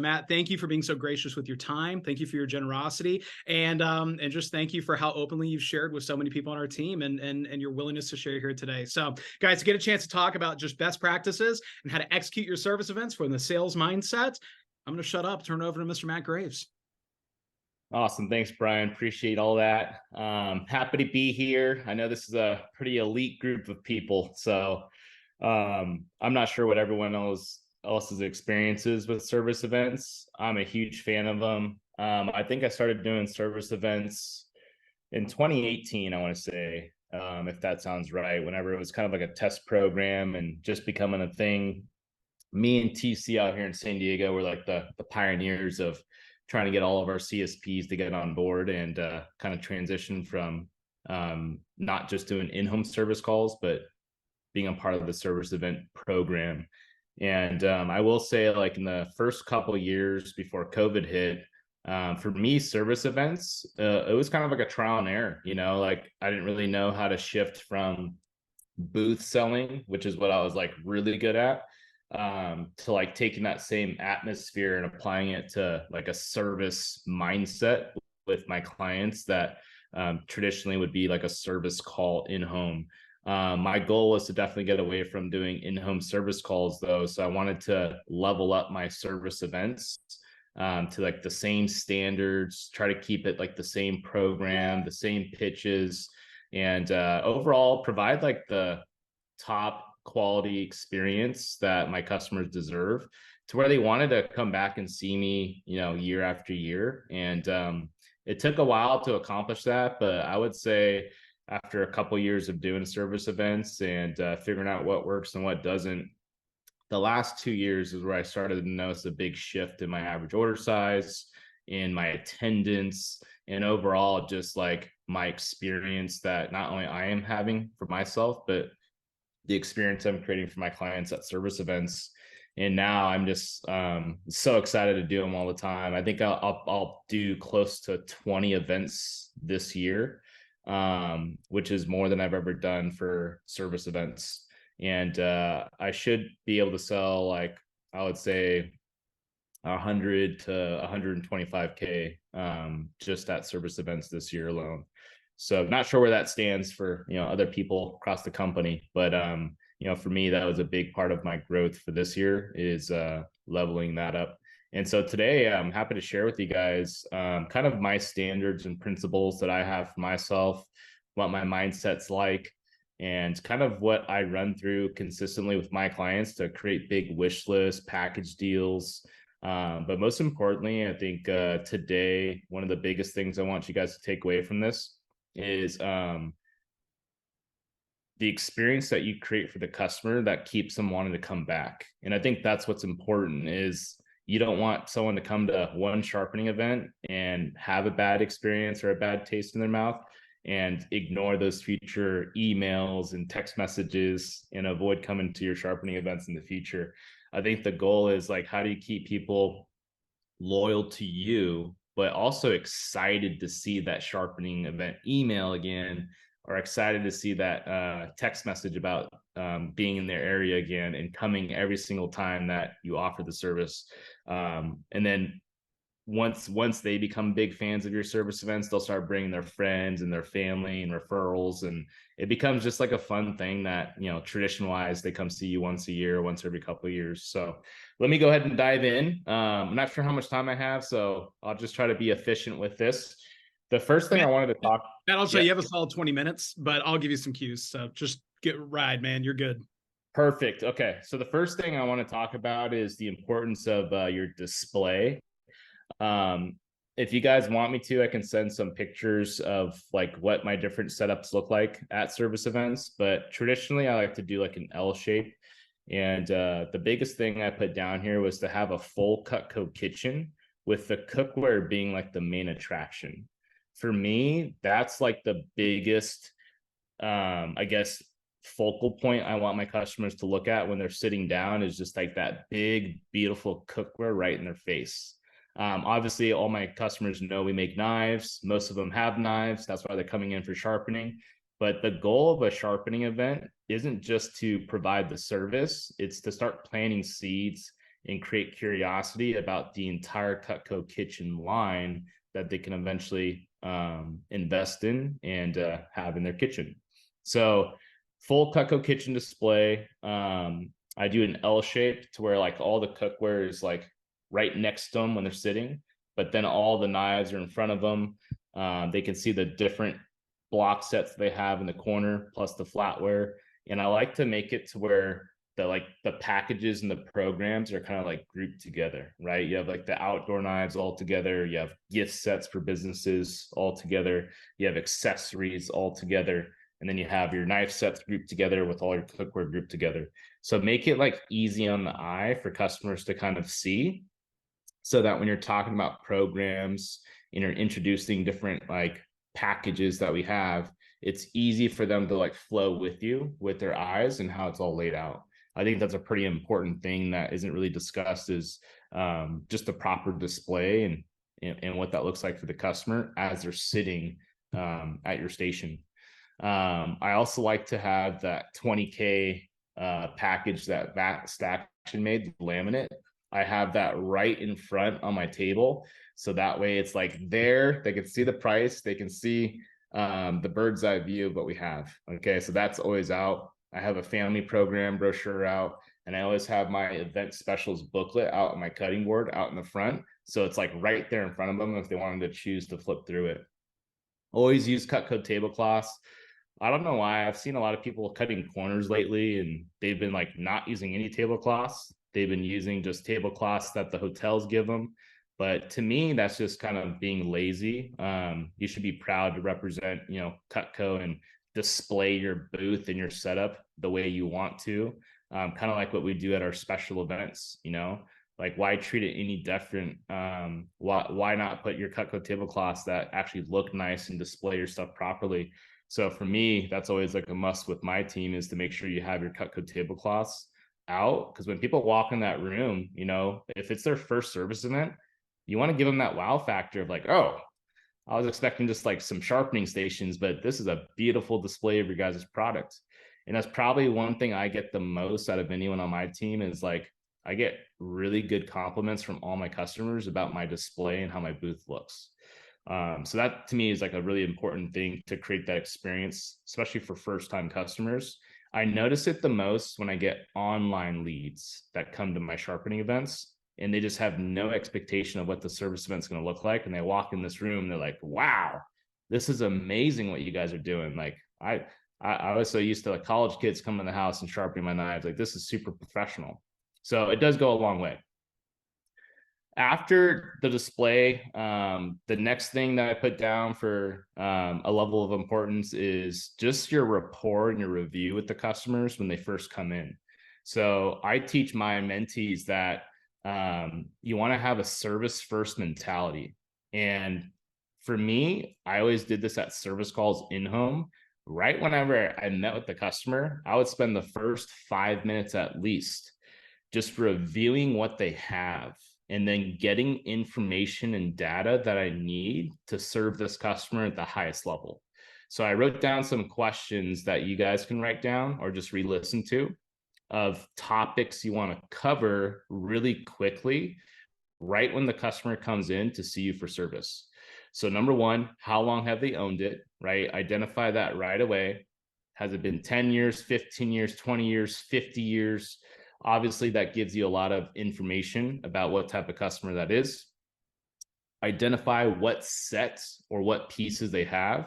Matt, thank you for being so gracious with your time. Thank you for your generosity, and just thank you for how openly you've shared with so many people on our team, and your willingness to share here today. So, guys, to get a chance to talk about just best practices and how to execute your service events from the sales mindset, I'm going to shut up, turn it over to Mr. Matt Graves. Awesome. Thanks, Brian. Appreciate all that. Happy to be here. I know this is a pretty elite group of people, so I'm not sure what everyone else's experiences with service events. I'm a huge fan of them. I think I started doing service events in 2018, I want to say, if that sounds right, whenever it was kind of like a test program and just becoming a thing. Me and TC out here in San Diego were like the pioneers of trying to get all of our CSPs to get on board and kind of transition from not just doing in-home service calls, but being a part of the service event program. And I will say, like, in the first couple of years before COVID hit, for me, service events, it was kind of like a trial and error. Like, I didn't really know how to shift from booth selling, which is what I was like really good at, to like taking that same atmosphere and applying it to like a service mindset with my clients that traditionally would be like a service call in home. My goal was to definitely get away from doing in-home service calls though. So I wanted to level up my service events to like the same standards, try to keep it like the same program, the same pitches, and overall provide like the top quality experience that my customers deserve, to where they wanted to come back and see me, year after year. And it took a while to accomplish that, but I would say after a couple of years of doing service events and figuring out what works and what doesn't, the last 2 years is where I started to notice a big shift in my average order size, in my attendance, and overall just like my experience that not only I am having for myself, but the experience I'm creating for my clients at service events. And now I'm just so excited to do them all the time. I think I'll do close to 20 events this year, which is more than I've ever done for service events. And I should be able to sell, like, I would say 100 to 125K just at service events this year alone. So not sure where that stands for, other people across the company, but for me, that was a big part of my growth for this year, is leveling that up. And so today I'm happy to share with you guys kind of my standards and principles that I have for myself, what my mindset's like, and kind of what I run through consistently with my clients to create big wish lists, package deals. But most importantly, I think today, one of the biggest things I want you guys to take away from this is the experience that you create for the customer that keeps them wanting to come back. And I think that's what's important, is you don't want someone to come to one sharpening event and have a bad experience or a bad taste in their mouth and ignore those future emails and text messages and avoid coming to your sharpening events in the future. I think the goal is, like, how do you keep people loyal to you, but also excited to see that sharpening event email again, or excited to see that text message about being in their area again and coming every single time that you offer the service. And then once they become big fans of your service events, they'll start bringing their friends and their family and referrals, and it becomes just like a fun thing that, tradition wise, they come see you once a year, once every couple of years. So let me go ahead and dive in. I'm not sure how much time I have, so I'll just try to be efficient with this. The first thing I wanted to talk. Matt, also, you have a solid 20 minutes, but I'll give you some cues. So just get ride, man. You're good. Perfect. Okay. So the first thing I want to talk about is the importance of your display. If you guys want me to, I can send some pictures of like what my different setups look like at service events, but traditionally I like to do like an L shape. And the biggest thing I put down here was to have a full Cutco kitchen, with the cookware being like the main attraction. For me, that's like the biggest, I guess, focal point I want my customers to look at when they're sitting down, is just like that big, beautiful cookware right in their face. Obviously, all my customers know we make knives. Most of them have knives. That's why they're coming in for sharpening. But the goal of a sharpening event isn't just to provide the service. It's to start planting seeds and create curiosity about the entire Cutco kitchen line that they can eventually invest in and have in their kitchen. So full Cutco kitchen display. I do an L shape to where like all the cookware is like right next to them when they're sitting, but then all the knives are in front of them. They can see the different block sets they have in the corner plus the flatware. And I like to make it to where the packages and the programs are kind of like grouped together, right? You have like the outdoor knives all together, you have gift sets for businesses all together, you have accessories all together, and then you have your knife sets grouped together with all your cookware grouped together. So make it like easy on the eye for customers to kind of see, so that when you're talking about programs and you're introducing different like packages that we have, it's easy for them to like flow with you with their eyes and how it's all laid out. I think that's a pretty important thing that isn't really discussed, is just the proper display and what that looks like for the customer as they're sitting at your station. I also like to have that 20K package that Staction made, the laminate. I have that right in front on my table. So that way it's like there, they can see the price, they can see the bird's eye view of what we have. Okay, so that's always out. I have a family program brochure out, and I always have my event specials booklet out on my cutting board out in the front. So it's like right there in front of them if they wanted to choose to flip through it. Always use Cutco tablecloths. I don't know why. I've seen a lot of people cutting corners lately, and they've been like not using any tablecloths. They've been using just tablecloths that the hotels give them. But to me, that's just kind of being lazy. You should be proud to represent, Cutco and display your booth and your setup the way you want to. Kind of like what we do at our special events, like why treat it any different? Why not put your Cutco tablecloths that actually look nice and display your stuff properly? So for me, that's always like a must with my team, is to make sure you have your Cutco tablecloths out. Because when people walk in that room, if it's their first service event, you want to give them that wow factor of like, oh, I was expecting just like some sharpening stations, but this is a beautiful display of your guys' product. And that's probably one thing I get the most out of anyone on my team, is like, I get really good compliments from all my customers about my display and how my booth looks. So that to me is like a really important thing to create that experience, especially for first-time customers. I notice it the most when I get online leads that come to my sharpening events, and they just have no expectation of what the service event's going to look like. And they walk in this room, they're like, wow, this is amazing what you guys are doing. Like I was so used to like college kids coming to the house and sharpening my knives. Like, this is super professional. So it does go a long way. After the display, the next thing that I put down for a level of importance is just your rapport and your review with the customers when they first come in. So I teach my mentees that you want to have a service first mentality. And for me, I always did this at service calls in home. Right whenever I met with the customer, I would spend the first 5 minutes at least just reviewing what they have, and then getting information and data that I need to serve this customer at the highest level. So I wrote down some questions that you guys can write down or just re-listen to, of topics you want to cover really quickly right when the customer comes in to see you for service. So number one, how long have they owned it, right? Identify that right away. Has it been 10 years, 15 years, 20 years, 50 years? Obviously, that gives you a lot of information about what type of customer that is. Identify what sets or what pieces they have.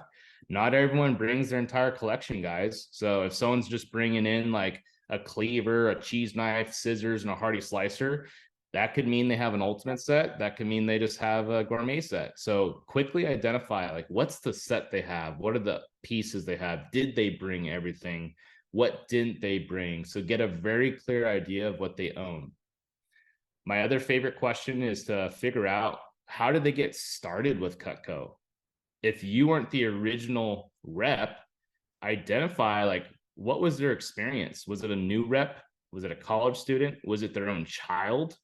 Not everyone brings their entire collection, guys. So if someone's just bringing in like a cleaver, a cheese knife, scissors, and a hearty slicer, that could mean they have an ultimate set. That could mean they just have a gourmet set. So quickly identify like, what's the set they have? What are the pieces they have? Did they bring everything? What didn't they bring? So get a very clear idea of what they own. My other favorite question is to figure out, how did they get started with Cutco? If you weren't the original rep, identify like, what was their experience? Was it a new rep? Was it a college student? Was it their own child?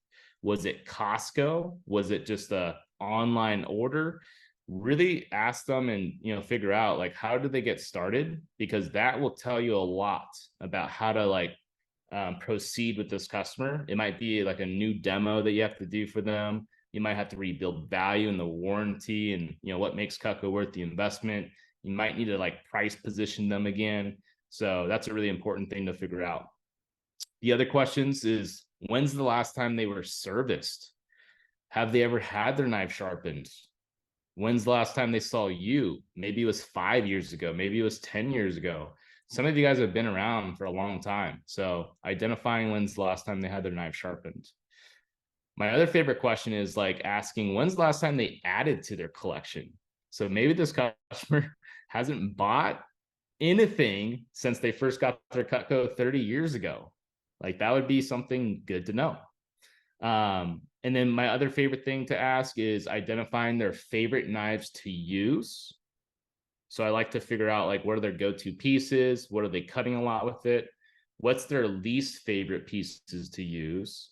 Was it Costco? Was it just a online order? Really ask them and figure out like, how did they get started, because that will tell you a lot about how to like proceed with this customer. It might be like a new demo that you have to do for them. You might have to rebuild value in the warranty and what makes Cutco worth the investment. You might need to like price position them again. So that's a really important thing to figure out. The other questions is, when's the last time they were serviced? Have they ever had their knife sharpened? When's the last time they saw you? Maybe it was 5 years ago. Maybe it was 10 years ago. Some of you guys have been around for a long time. So identifying when's the last time they had their knife sharpened. My other favorite question is like asking, when's the last time they added to their collection? So maybe this customer hasn't bought anything since they first got their Cutco 30 years ago. Like that would be something good to know. And then my other favorite thing to ask is identifying their favorite knives to use. So I like to figure out like what are their go-to pieces, what are they cutting a lot with it, what's their least favorite pieces to use,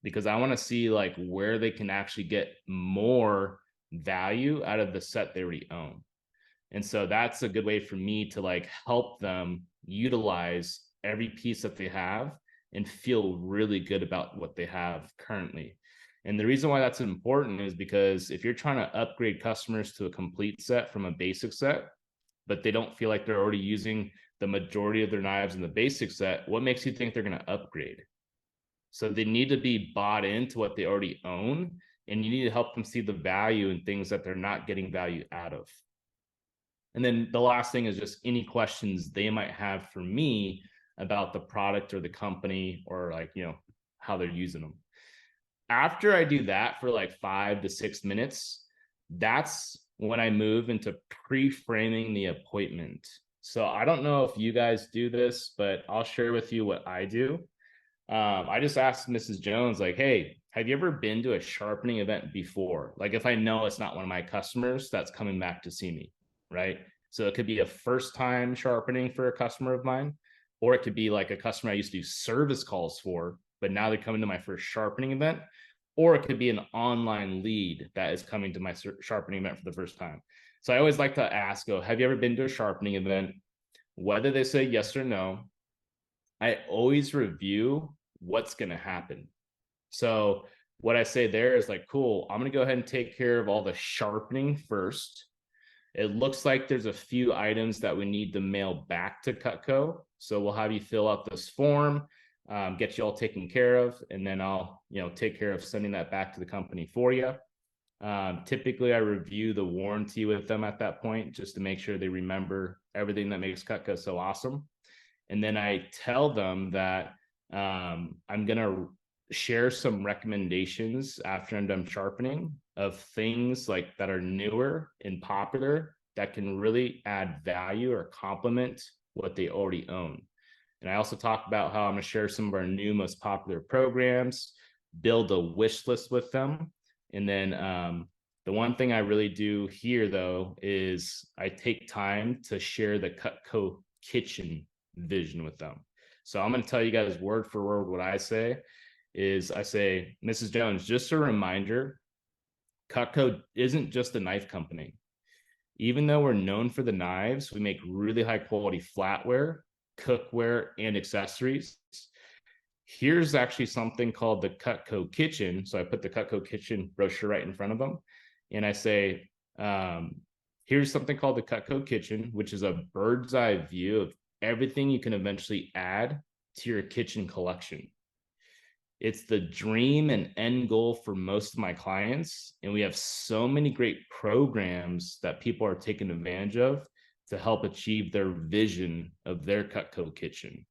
because I want to see like where they can actually get more value out of the set they already own. And so that's a good way for me to like help them utilize every piece that they have and feel really good about what they have currently. And the reason why that's important is because if you're trying to upgrade customers to a complete set from a basic set, but they don't feel like they're already using the majority of their knives in the basic set, what makes you think they're going to upgrade? So they need to be bought into what they already own, and you need to help them see the value in things that they're not getting value out of. And then the last thing is just any questions they might have for me about the product or the company or like, how they're using them. After I do that for like 5 to 6 minutes, that's when I move into pre-framing the appointment. So I don't know if you guys do this, but I'll share with you what I do. I just asked Mrs. Jones, like, hey, have you ever been to a sharpening event before? Like, if I know it's not one of my customers that's coming back to see me, right? So it could be a first time sharpening for a customer of mine, or it could be like a customer I used to do service calls for, but now they're coming to my first sharpening event, or it could be an online lead that is coming to my sharpening event for the first time. So I always like to ask, have you ever been to a sharpening event? Whether they say yes or no, I always review what's going to happen. So what I say there is like, cool, I'm going to go ahead and take care of all the sharpening first. It looks like there's a few items that we need to mail back to Cutco. So we'll have you fill out this form, get you all taken care of, and then I'll, take care of sending that back to the company for you. Typically, I review the warranty with them at that point just to make sure they remember everything that makes Cutco so awesome. And then I tell them that I'm going to share some recommendations after I'm done sharpening of things like that are newer and popular that can really add value or complement what they already own. And I also talk about how I'm going to share some of our new most popular programs, build a wish list with them. And then the one thing I really do here, though, is I take time to share the Cutco kitchen vision with them. So I'm going to tell you guys word for word what I say is I say, Mrs. Jones, just a reminder, Cutco isn't just a knife company. Even though we're known for the knives, we make really high quality flatware, cookware, and accessories. Here's actually something called the Cutco Kitchen. So I put the Cutco Kitchen brochure right in front of them. And I say, here's something called the Cutco Kitchen, which is a bird's eye view of everything you can eventually add to your kitchen collection. It's the dream and end goal for most of my clients. And we have so many great programs that people are taking advantage of to help achieve their vision of their Cutco kitchen.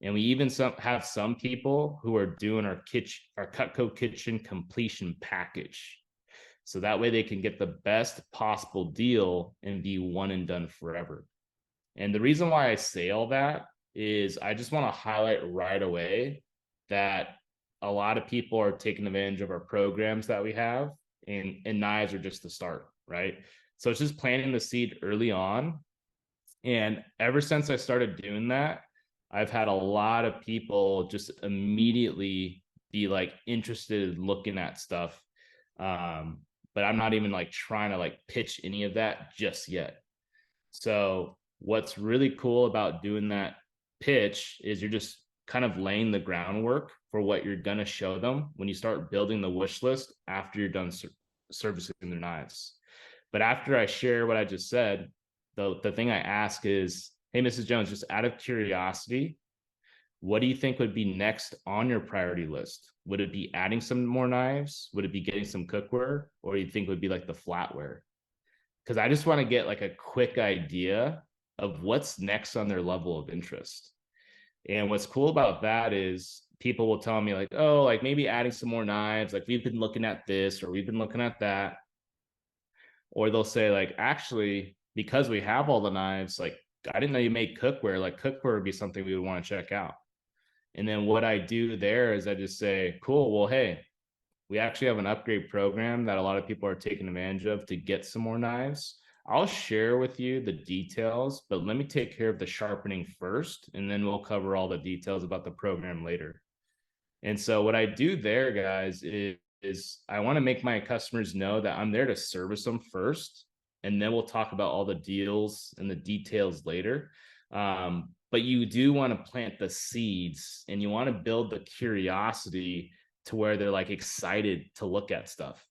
And we even have some people who are doing our Cutco kitchen completion package. So that way they can get the best possible deal and be one and done forever. And the reason why I say all that is I just want to highlight right away that a lot of people are taking advantage of our programs that we have, and knives are just the start, right? So it's just planting the seed early on. And ever since I started doing that, I've had a lot of people just immediately be like interested in looking at stuff. But I'm not even like trying to like pitch any of that just yet. So what's really cool about doing that pitch is you're just kind of laying the groundwork for what you're going to show them when you start building the wish list after you're done servicing their knives. But after I share what I just said, the thing I ask is, hey, Mrs. Jones, just out of curiosity, what do you think would be next on your priority list? Would it be adding some more knives? Would it be getting some cookware? Or do you think it would be like the flatware? Because I just want to get like a quick idea of what's next on their level of interest. And what's cool about that is people will tell me like, oh, like maybe adding some more knives, like we've been looking at this or we've been looking at that. Or they'll say like, actually, because we have all the knives, like I didn't know you made cookware, like cookware would be something we would want to check out. And then what I do there is I just say, cool, well, hey, we actually have an upgrade program that a lot of people are taking advantage of to get some more knives. I'll share with you the details, but let me take care of the sharpening first, and then we'll cover all the details about the program later. And so what I do there, guys, is I want to make my customers know that I'm there to service them first, and then we'll talk about all the deals and the details later. But you do want to plant the seeds, and you want to build the curiosity to where they're like excited to look at stuff.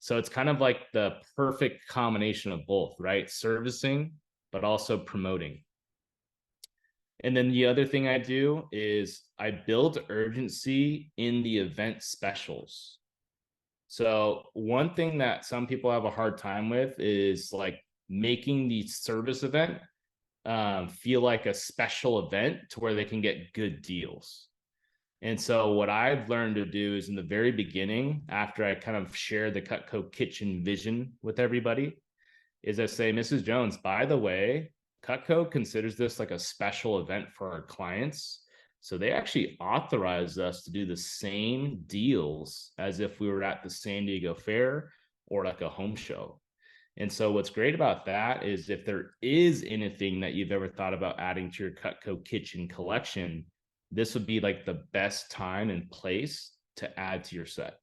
So it's kind of like the perfect combination of both, right? Servicing, but also promoting. And then the other thing I do is I build urgency in the event specials. So one thing that some people have a hard time with is like making the service event feel like a special event to where they can get good deals. And so what I've learned to do is in the very beginning, after I kind of share the Cutco kitchen vision with everybody, is I say, Mrs. Jones, by the way, Cutco considers this like a special event for our clients. So they actually authorized us to do the same deals as if we were at the San Diego Fair or like a home show. And so what's great about that is if there is anything that you've ever thought about adding to your Cutco kitchen collection, this would be like the best time and place to add to your set,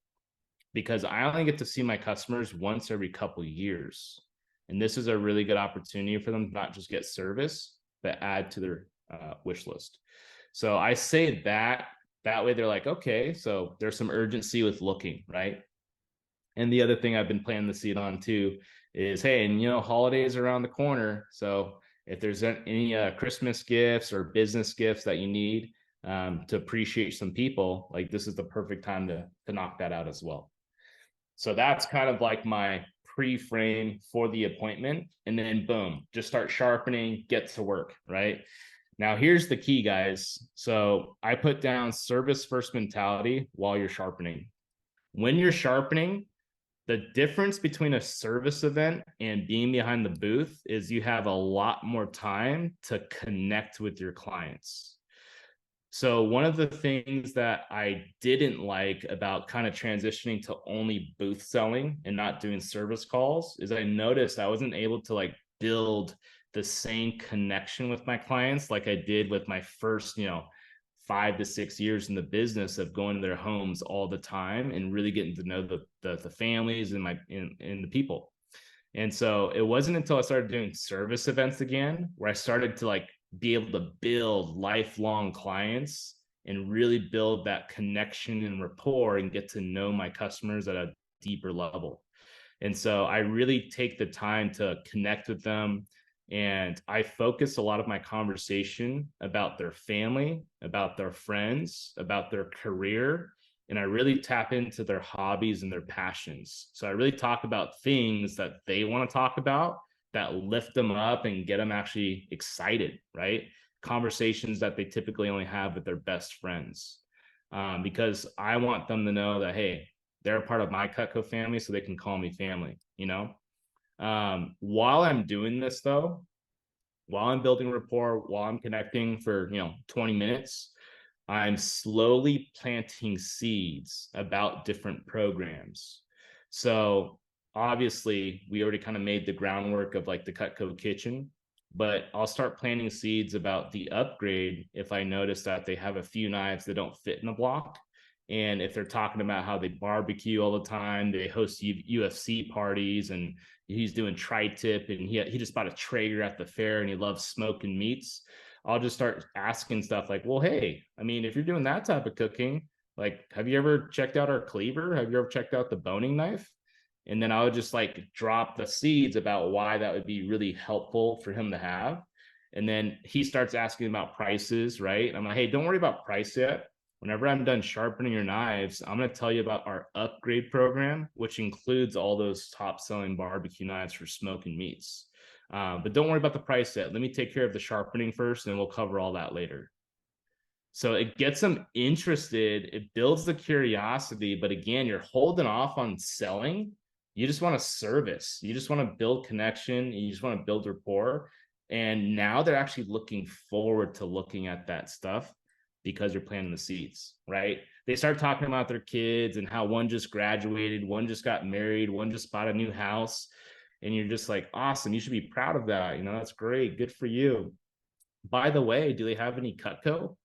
because I only get to see my customers once every couple of years. And this is a really good opportunity for them to not just get service, but add to their wish list. So I say that way they're like, okay, so there's some urgency with looking, right? And the other thing I've been planting the seed on too is, hey, and holidays are around the corner. So if there's any Christmas gifts or business gifts that you need to appreciate some people, like this is the perfect time to knock that out as well. So that's kind of like my pre-frame for the appointment. And then boom, just start sharpening, get to work, right? Now, here's the key, guys. So I put down service first mentality while you're sharpening. When you're sharpening, the difference between a service event and being behind the booth is you have a lot more time to connect with your clients. So one of the things that I didn't like about kind of transitioning to only booth selling and not doing service calls is I noticed I wasn't able to like build the same connection with my clients like I did with my first, 5 to 6 years in the business of going to their homes all the time and really getting to know the families and the people. And so it wasn't until I started doing service events again where I started to like be able to build lifelong clients and really build that connection and rapport and get to know my customers at a deeper level. And so I really take the time to connect with them. And I focus a lot of my conversation about their family, about their friends, about their career. And I really tap into their hobbies and their passions. So I really talk about things that they want to talk about that lift them up and get them actually excited, right? Conversations that they typically only have with their best friends. Because I want them to know that, hey, they're a part of my Cutco family, so they can call me family, While I'm doing this though, while I'm building rapport, while I'm connecting for, 20 minutes, I'm slowly planting seeds about different programs. So obviously we already kind of made the groundwork of like the Cutco kitchen, but I'll start planting seeds about the upgrade if I notice that they have a few knives that don't fit in a block. And if they're talking about how they barbecue all the time, they host UFC parties, and he's doing tri-tip, and he just bought a Traeger at the fair and he loves smoking meats. I'll just start asking stuff like, well, hey, I mean, if you're doing that type of cooking, like, have you ever checked out our cleaver? Have you ever checked out the boning knife? And then I would just like drop the seeds about why that would be really helpful for him to have. And then he starts asking about prices, right? And I'm like, hey, don't worry about price yet. Whenever I'm done sharpening your knives, I'm going to tell you about our upgrade program, which includes all those top selling barbecue knives for smoking meats. But don't worry about the price yet. Let me take care of the sharpening first, and we'll cover all that later. So it gets them interested. It builds the curiosity. But again, you're holding off on selling. You just want to service. You just want to build connection. You just want to build rapport. And now they're actually looking forward to looking at that stuff because you're planting the seeds, right? They start talking about their kids and how one just graduated, one just got married, one just bought a new house. And you're just like, awesome. You should be proud of that. You know, that's great. Good for you. By the way, do they have any Cutco?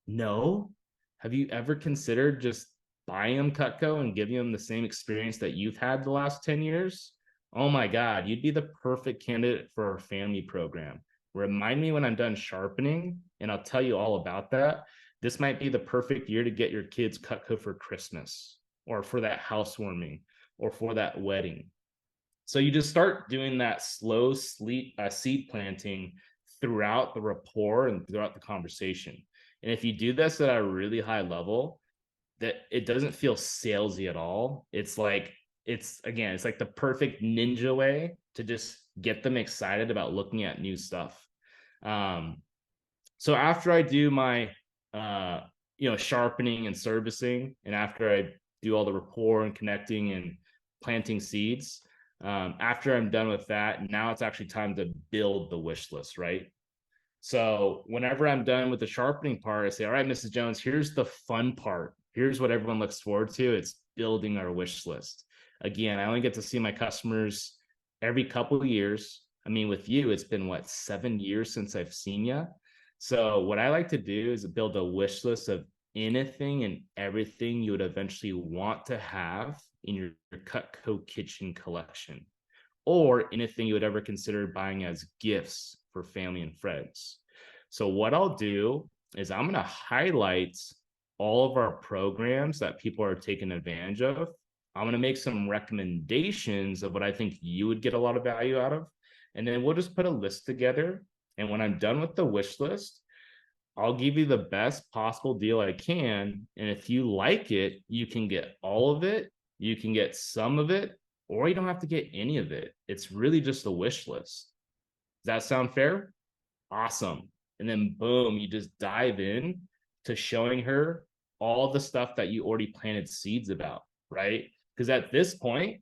No. Have you ever considered just buying them Cutco and giving them the same experience that you've had the last 10 years? Oh my God, you'd be the perfect candidate for our family program. Remind me when I'm done sharpening, and I'll tell you all about that. This might be the perfect year to get your kids Cutco for Christmas or for that housewarming or for that wedding. So you just start doing that slow seed planting throughout the rapport and throughout the conversation. And if you do this at a really high level, that it doesn't feel salesy at all. It's like, it's like the perfect ninja way to just get them excited about looking at new stuff. So after I do my, sharpening and servicing, and after I do all the rapport and connecting and planting seeds, after I'm done with that, now it's actually time to build the wish list, right? So whenever I'm done with the sharpening part, I say, all right, Mrs. Jones, here's the fun part. Here's what everyone looks forward to. It's building our wish list. Again, I only get to see my customers every couple of years. I mean, with you, it's been what, 7 years since I've seen you. So what I like to do is build a wish list of anything and everything you would eventually want to have in your Cutco kitchen collection, or anything you would ever consider buying as gifts for family and friends. So what I'll do is I'm going to highlight all of our programs that people are taking advantage of. I'm going to make some recommendations of what I think you would get a lot of value out of. And then we'll just put a list together. And when I'm done with the wish list, I'll give you the best possible deal I can. And if you like it, you can get all of it. You can get some of it, or you don't have to get any of it. It's really just a wish list. Does that sound fair? Awesome. And then boom, you just dive in to showing her all the stuff that you already planted seeds about, right? Because at this point,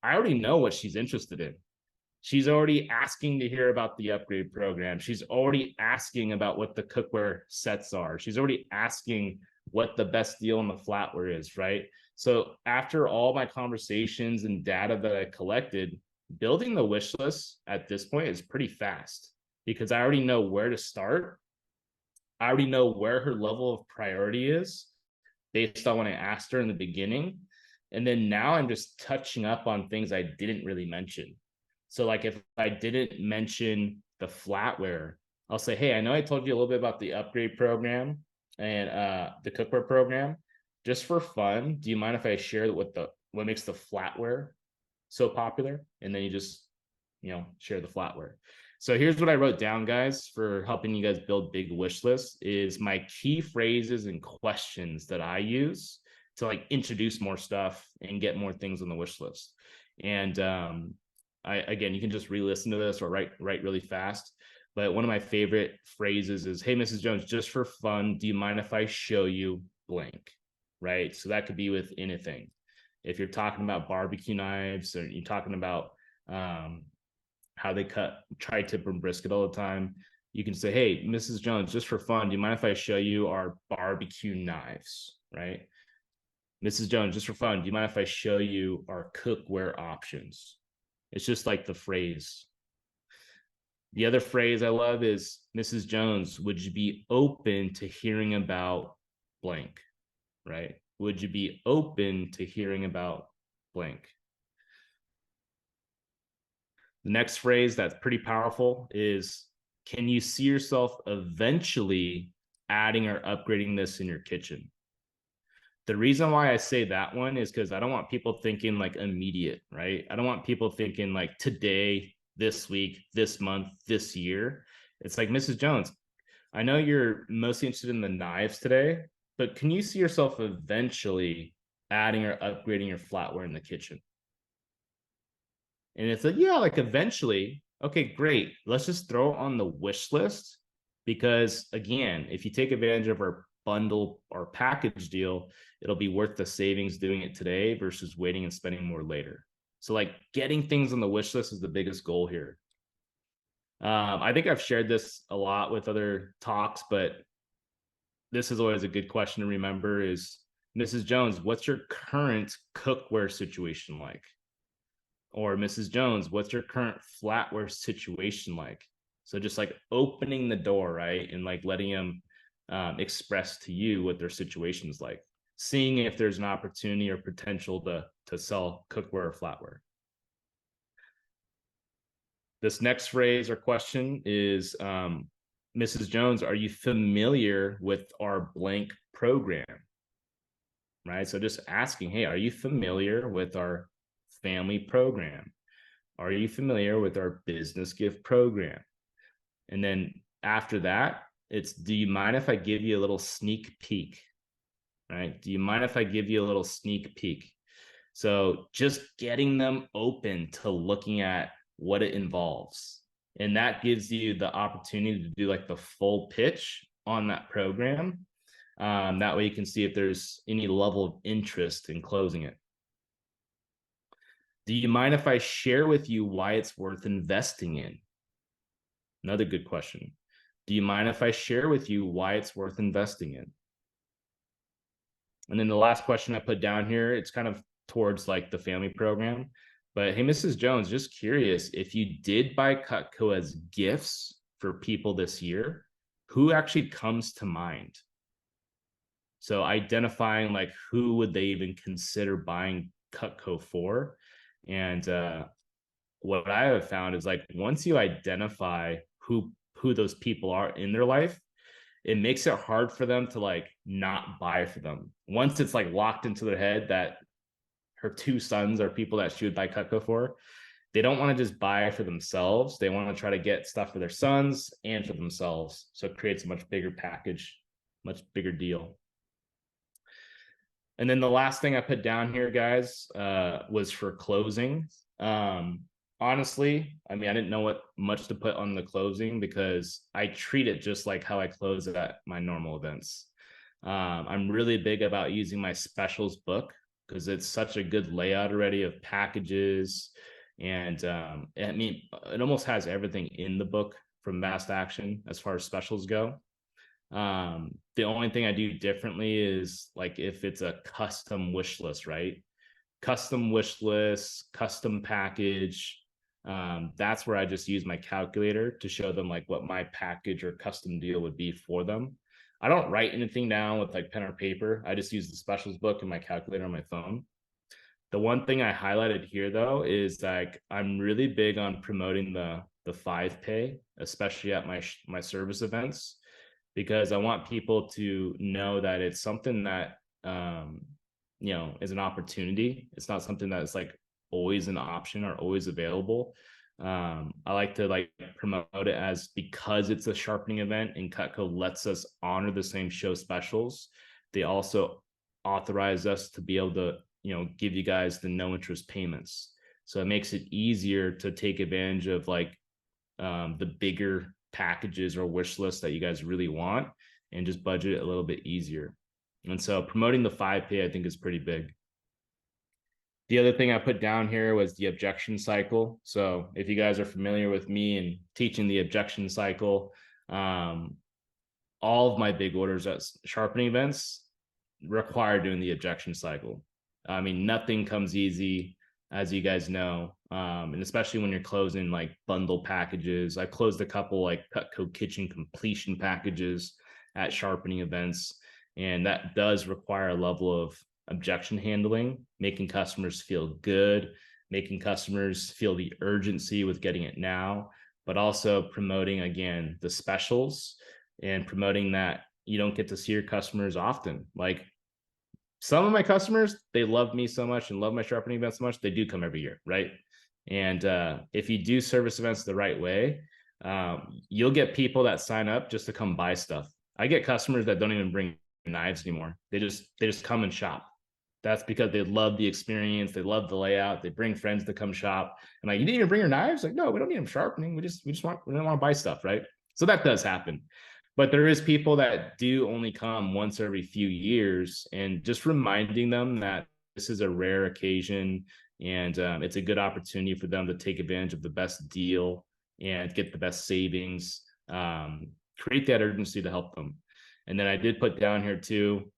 I already know what she's interested in. She's already asking to hear about the upgrade program. She's already asking about what the cookware sets are. She's already asking what the best deal on the flatware is, right? So after all my conversations and data that I collected, building the wish list at this point is pretty fast because I already know where to start. I already know where her level of priority is based on when I asked her in the beginning. And then now I'm just touching up on things I didn't really mention. So like if I didn't mention the flatware, I'll say, hey, I know I told you a little bit about the upgrade program and the cookware program. Just for fun, do you mind if I share what makes the flatware so popular? And then you just, share the flatware. So here's what I wrote down, guys, for helping you guys build big wish lists is my key phrases and questions that I use to like introduce more stuff and get more things on the wish list. And again, you can just re-listen to this or write really fast. But one of my favorite phrases is, hey, Mrs. Jones, just for fun, do you mind if I show you blank? Right? So that could be with anything. If you're talking about barbecue knives or you're talking about how they cut tri-tip and brisket all the time, you can say, hey, Mrs. Jones, just for fun, do you mind if I show you our barbecue knives? Right? Mrs. Jones, just for fun, do you mind if I show you our cookware options? It's just like the phrase. The other phrase I love is, Mrs. Jones, would you be open to hearing about blank? Right? Would you be open to hearing about blank? The next phrase that's pretty powerful is, can you see yourself eventually adding or upgrading this in your kitchen? The reason why I say that one is because I don't want people thinking like immediate, right? I don't want people thinking like today, this week, this month, this year. It's like, Mrs. Jones, I know you're mostly interested in the knives today, but can you see yourself eventually adding or upgrading your flatware in the kitchen? And it's like, yeah, like eventually. Okay, great. Let's just throw it on the wish list because, again, if you take advantage of our bundle or package deal, it'll be worth the savings doing it today versus waiting and spending more later. So, like, getting things on the wish list is the biggest goal here. I think I've shared this a lot with other talks, but this is always a good question to remember is, Mrs. Jones, what's your current cookware situation like? Or Mrs. Jones, what's your current flatware situation like? So just like opening the door, right? And like letting them express to you what their situation is like, seeing if there's an opportunity or potential to sell cookware or flatware. This next phrase or question is, Mrs. Jones, are you familiar with our blank program? Right. So just asking, hey, are you familiar with our family program? Are you familiar with our business gift program? And then after that, it's, do you mind if I give you a little sneak peek? Right? Do you mind if I give you a little sneak peek? So just getting them open to looking at what it involves. And that gives you the opportunity to do like the full pitch on that program. That way you can see if there's any level of interest in closing it. Do you mind if I share with you why it's worth investing in? Another good question. Do you mind if I share with you why it's worth investing in? And then the last question I put down here, it's kind of towards like the family program. But hey, Mrs. Jones, just curious, if you did buy Cutco as gifts for people this year, who actually comes to mind? So identifying like who would they even consider buying Cutco for? And what I have found is like once you identify who those people are in their life, it makes it hard for them to like not buy for them. Once it's like locked into their head that her two sons are people that she would buy Cutco for, they don't want to just buy for themselves. They want to try to get stuff for their sons and for themselves. So it creates a much bigger package, much bigger deal. And then the last thing I put down here, guys, was for closing. Honestly, I mean, I didn't know what much to put on the closing because I treat it just like how I close it at my normal events. I'm really big about using my specials book because it's such a good layout already of packages. And I mean, it almost has everything in the book from Vast Action as far as specials go. The only thing I do differently is like if it's a custom wish list, right? Custom wish list, custom package. That's where I just use my calculator to show them like what my package or custom deal would be for them. I don't write anything down with like pen or paper. I just use the specials book and my calculator on my phone. The one thing I highlighted here though is like I'm really big on promoting the 5 pay, especially at my service events, because I want people to know that it's something that is an opportunity. It's not something that's like always an option or always available. I like to like promote it as, because it's a sharpening event and Cutco lets us honor the same show specials, they also authorize us to be able to give you guys the no interest payments. So it makes it easier to take advantage of like the bigger packages or wish lists that you guys really want and just budget it a little bit easier. And so promoting the 5 pay, I think, is pretty big. The other thing I put down here was the objection cycle. So if you guys are familiar with me and teaching the objection cycle, all of my big orders at sharpening events require doing the objection cycle. I mean, nothing comes easy, as you guys know, and especially when you're closing like bundle packages. I closed a couple like Cutco kitchen completion packages at sharpening events, and that does require a level of objection handling, making customers feel good, making customers feel the urgency with getting it now, but also promoting, again, the specials and promoting that you don't get to see your customers often. Like some of my customers, they love me so much and love my sharpening events so much, they do come every year, right? And if you do service events the right way, you'll get people that sign up just to come buy stuff. I get customers that don't even bring knives anymore. They just come and shop. That's because they love the experience, they love the layout, they bring friends to come shop. And like, you didn't even bring your knives? Like, no, we don't need them sharpening. We don't want to buy stuff, right? So that does happen. But there is people that do only come once every few years, and just reminding them that this is a rare occasion, and it's a good opportunity for them to take advantage of the best deal and get the best savings, create that urgency to help them. And then I did put down here too,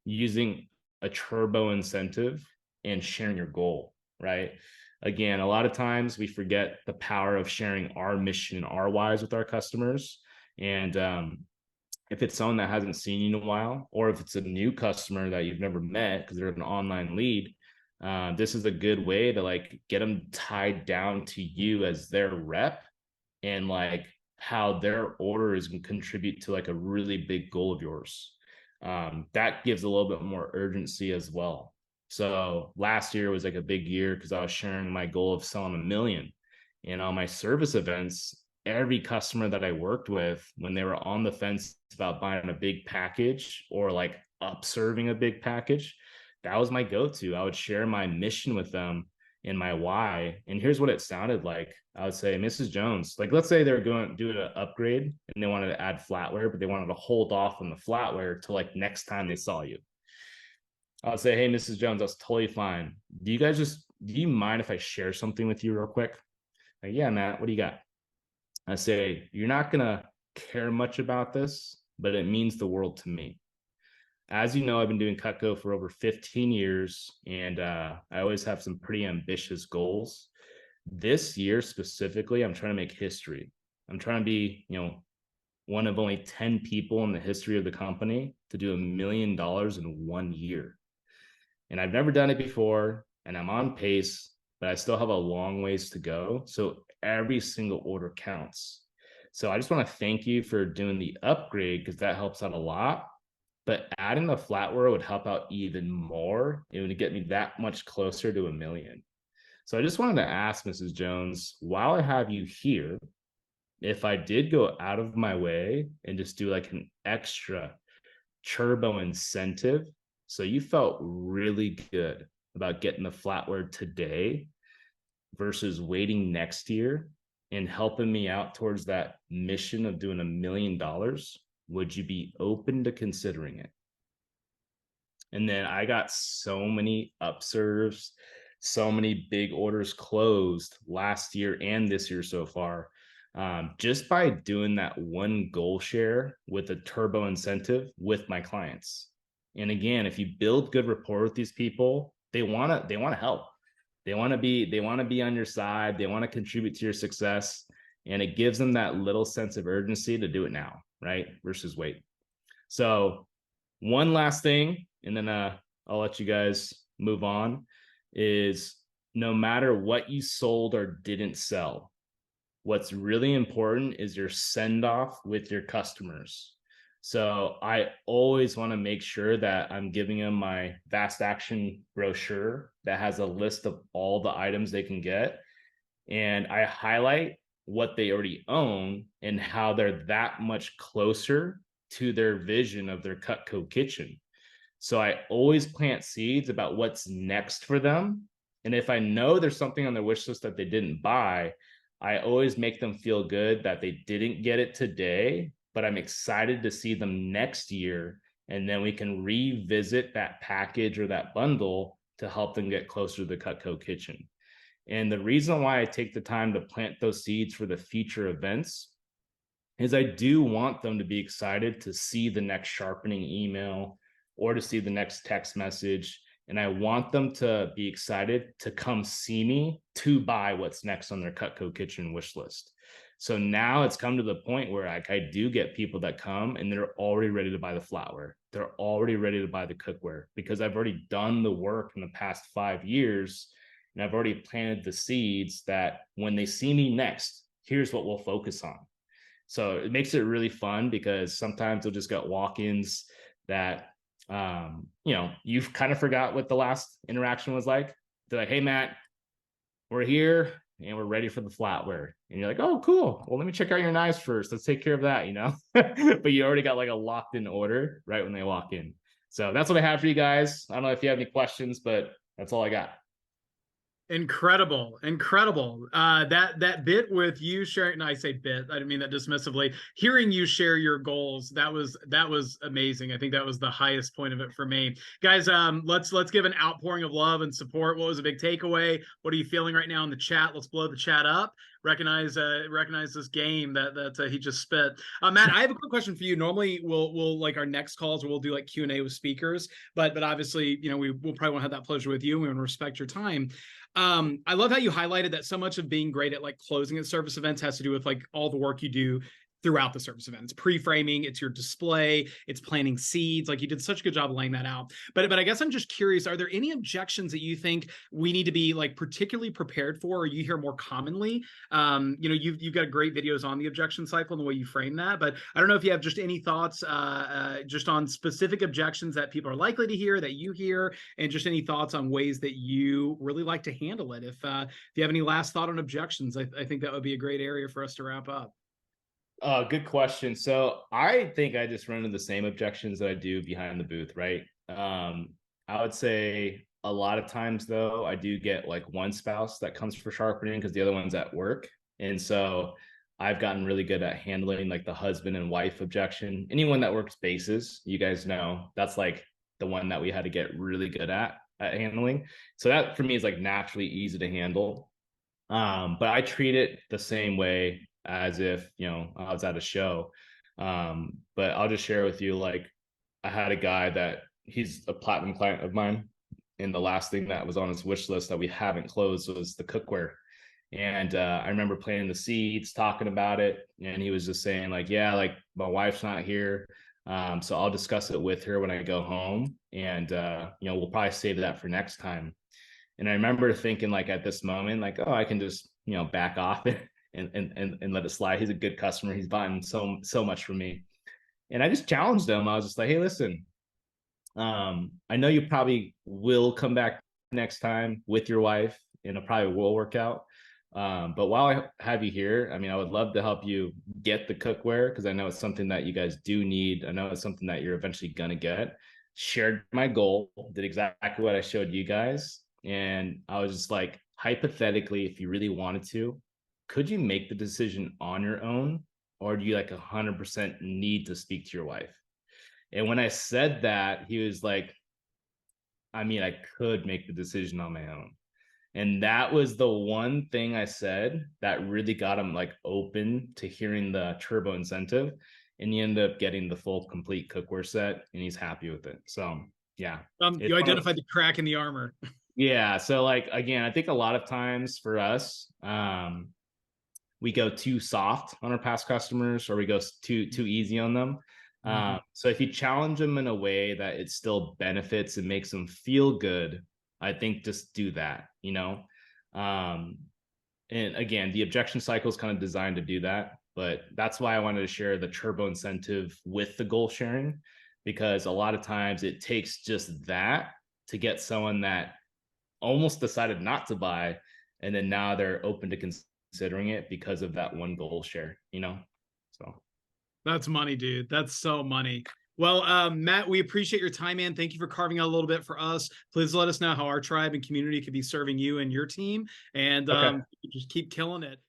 using a turbo incentive and sharing your goal, right? Again, a lot of times we forget the power of sharing our mission and our whys with our customers. And if it's someone that hasn't seen you in a while, or if it's a new customer that you've never met because they're an online lead, this is a good way to like get them tied down to you as their rep, and like how their order is going to contribute to like a really big goal of yours. That gives a little bit more urgency as well. So last year was like a big year because I was sharing my goal of selling 1 million. And on my service events, every customer that I worked with, when they were on the fence about buying a big package or like upserving a big package, that was my go-to. I would share my mission with them and my why. And here's what it sounded like. I would say, Mrs. Jones, like let's say they're going to do an upgrade and they wanted to add flatware, but they wanted to hold off on the flatware till like next time they saw you. I would say, hey, Mrs. Jones, that's totally fine. Do you mind if I share something with you real quick? Like, yeah, Matt, what do you got? I say, you're not going to care much about this, but it means the world to me. As you know, I've been doing Cutco for over 15 years, and I always have some pretty ambitious goals. This year specifically, I'm trying to make history. I'm trying to be, one of only 10 people in the history of the company to do $1 million in 1 year. And I've never done it before, and I'm on pace, but I still have a long ways to go. So every single order counts. So I just want to thank you for doing the upgrade, because that helps out a lot. But adding the flatware would help out even more. It would get me that much closer to 1 million. So I just wanted to ask Mrs. Jones, while I have you here, if I did go out of my way and just do like an extra turbo incentive, so you felt really good about getting the flatware today versus waiting next year and helping me out towards that mission of doing $1 million, would you be open to considering it? And then I got so many upserves, so many big orders closed last year and this year so far, just by doing that one goal share with a turbo incentive with my clients. And again, if you build good rapport with these people, they want to help. They want to be on your side. They want to contribute to your success. And it gives them that little sense of urgency to do it now, right? Versus wait. So one last thing, and then I'll let you guys move on, is no matter what you sold or didn't sell, what's really important is your send off with your customers. So I always want to make sure that I'm giving them my Vast Action brochure that has a list of all the items they can get. And I highlight what they already own and how they're that much closer to their vision of their Cutco kitchen. So I always plant seeds about what's next for them. And if I know there's something on their wish list that they didn't buy, I always make them feel good that they didn't get it today, but I'm excited to see them next year. And then we can revisit that package or that bundle to help them get closer to the Cutco kitchen. And the reason why I take the time to plant those seeds for the future events is I do want them to be excited to see the next sharpening email or to see the next text message. And I want them to be excited to come see me to buy what's next on their Cutco kitchen wish list. So now it's come to the point where I do get people that come and they're already ready to buy the flatware. They're already ready to buy the cookware because I've already done the work in the past 5 years. And I've already planted the seeds that when they see me next, here's what we'll focus on. So it makes it really fun because sometimes you'll just get walk-ins that you've kind of forgot what the last interaction was like. They're like, hey Matt, we're here and we're ready for the flatware. And you're like, oh, cool. Well, let me check out your knives first. Let's take care of that, but you already got like a locked in order right when they walk in. So that's what I have for you guys. I don't know if you have any questions, but that's all I got. Incredible, incredible. That bit with you sharing, and I say bit, I didn't mean that dismissively. Hearing you share your goals, that was amazing. I think that was the highest point of it for me. Guys, let's give an outpouring of love and support. What was a big takeaway? What are you feeling right now in the chat? Let's blow the chat up. Recognize this game that he just spit. Matt, I have a quick question for you. Normally we'll like our next calls we'll do like Q&A with speakers, but obviously, we'll probably won't have that pleasure with you. We want to respect your time. I love how you highlighted that so much of being great at like closing at service events has to do with like all the work you do throughout the service event. It's pre-framing, it's your display, it's planting seeds. Like you did such a good job of laying that out. But I guess I'm just curious, are there any objections that you think we need to be like particularly prepared for, or you hear more commonly? You've got great videos on the objection cycle and the way you frame that, but I don't know if you have just any thoughts just on specific objections that people are likely to hear, that you hear, and just any thoughts on ways that you really like to handle it. If you have any last thought on objections, I think that would be a great area for us to wrap up. Good question. So I think I just run into the same objections that I do behind the booth, right? I would say a lot of times though, I do get like one spouse that comes for sharpening because the other one's at work. And so I've gotten really good at handling like the husband and wife objection. Anyone that works bases, you guys know, that's like the one that we had to get really good at handling. So that for me is like naturally easy to handle. But I treat it the same way as if I was at a show. But I'll just share with you, like, I had a guy that he's a platinum client of mine, and the last thing that was on his wish list that we haven't closed was the cookware. And I remember planting the seeds, talking about it, and he was just saying like, yeah, like my wife's not here, so I'll discuss it with her when I go home, and we'll probably save that for next time. And I remember thinking like at this moment, like, oh, I can just back off it and let it slide. He's a good customer. He's buying so much from me. And I just challenged him. I was just like, hey, listen, I know you probably will come back next time with your wife, and it probably will work out. But while I have you here, I mean, I would love to help you get the cookware because I know it's something that you guys do need. I know it's something that you're eventually going to get. Shared my goal, did exactly what I showed you guys. And I was just like, hypothetically, if you really wanted to, could you make the decision on your own, or do you like 100% need to speak to your wife? And when I said that, he was like, I mean, I could make the decision on my own. And that was the one thing I said that really got him like open to hearing the turbo incentive. And he ended up getting the full complete cookware set, and he's happy with it. So yeah. You identified the crack in the armor. Yeah. So like, again, I think a lot of times for us, we go too soft on our past customers, or we go too easy on them. So if you challenge them in a way that it still benefits and makes them feel good, I think just do that, and again, the objection cycle is kind of designed to do that, but that's why I wanted to share the turbo incentive with the goal sharing, because a lot of times it takes just that to get someone that almost decided not to buy, and then now they're open to considering it because of that one goal share, so that's money, dude. That's so money. Well, Matt, we appreciate your time, man. Thank you for carving out a little bit for us. Please let us know how our tribe and community could be serving you and your team, and okay. just keep killing it.